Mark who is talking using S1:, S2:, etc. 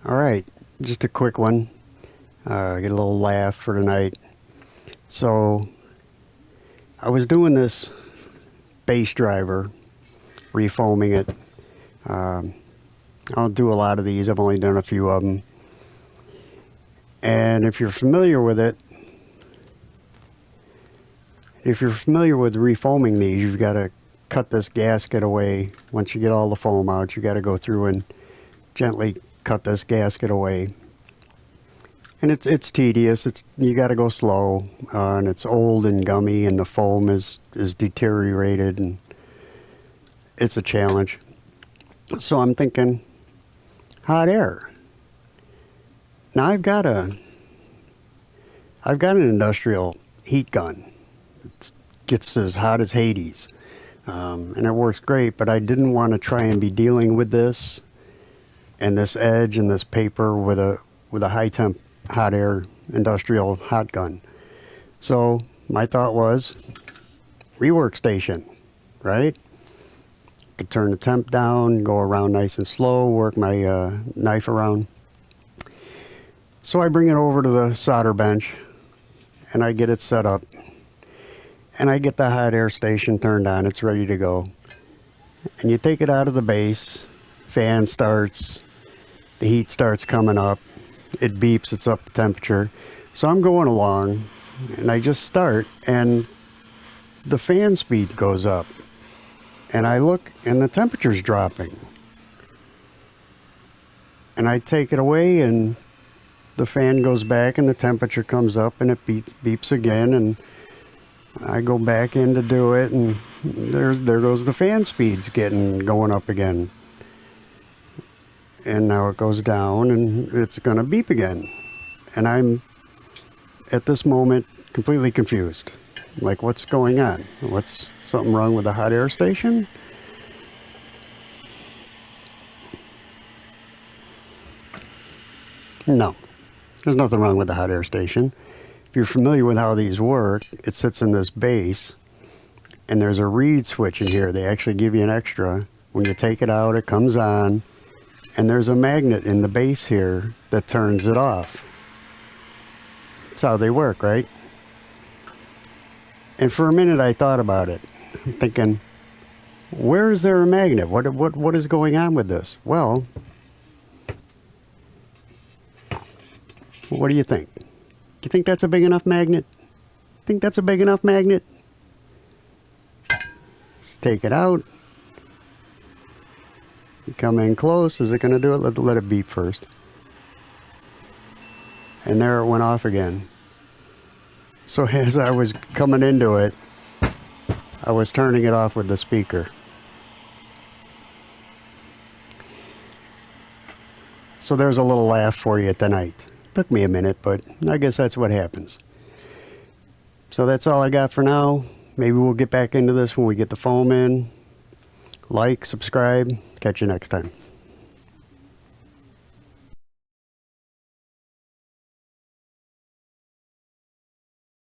S1: All right, just a quick one. Get a little laugh for tonight. So I was doing this base driver, refoaming it. Um, I don't do a lot of these. I've only done a few of them. And if you're familiar with it, if you're familiar with refoaming these, you've got to cut this gasket away. Once you get all the foam out, you got to go through and gently cut this gasket away. And it's tedious. You got to go slow, and it's old and gummy, and the foam is deteriorated, and it's a challenge. So I'm thinking, hot air. Now I've got an industrial heat gun. It gets as hot as Hades, and it works great. But I didn't want to try and be dealing with this and this edge and this paper with a high temp hot air industrial hot gun. So my thought was rework station, right? Could turn the temp down, go around nice and slow, work my knife around. So I bring it over to the solder bench and I get it set up and I get the hot air station turned on. It's ready to go. And you take it out of the base, fan starts, the heat starts coming up, it beeps, it's up to temperature. So I'm going along and I just start and the fan speed goes up and I look and the temperature's dropping. And I take it away and the fan goes back and the temperature comes up and it beeps again, and I go back in to do it and there goes the fan speeds going up again. And now it goes down and it's gonna beep again. And I'm at this moment completely confused. Like, what's going on? What's something wrong with the hot air station? No. There's nothing wrong with the hot air station. If you're familiar with how these work, it sits in this base and there's a reed switch in here. They actually give you an extra. When you take it out, it comes on and there's a magnet in the base here that turns it off. That's how they work, right? And for a minute I thought about it, thinking, where is there a magnet? What is going on with this? Well, what do you think? Do you think that's a big enough magnet? Think that's a big enough magnet? Let's take it out. You come in close. Is it going to do it? Let it beep first. And there it went off again. So as I was coming into it, I was turning it off with the speaker. So there's a little laugh for you tonight. Took me a minute, but I guess that's what happens. So that's all I got for now. Maybe we'll get back into this when we get the foam in. Like, subscribe. Catch you next time.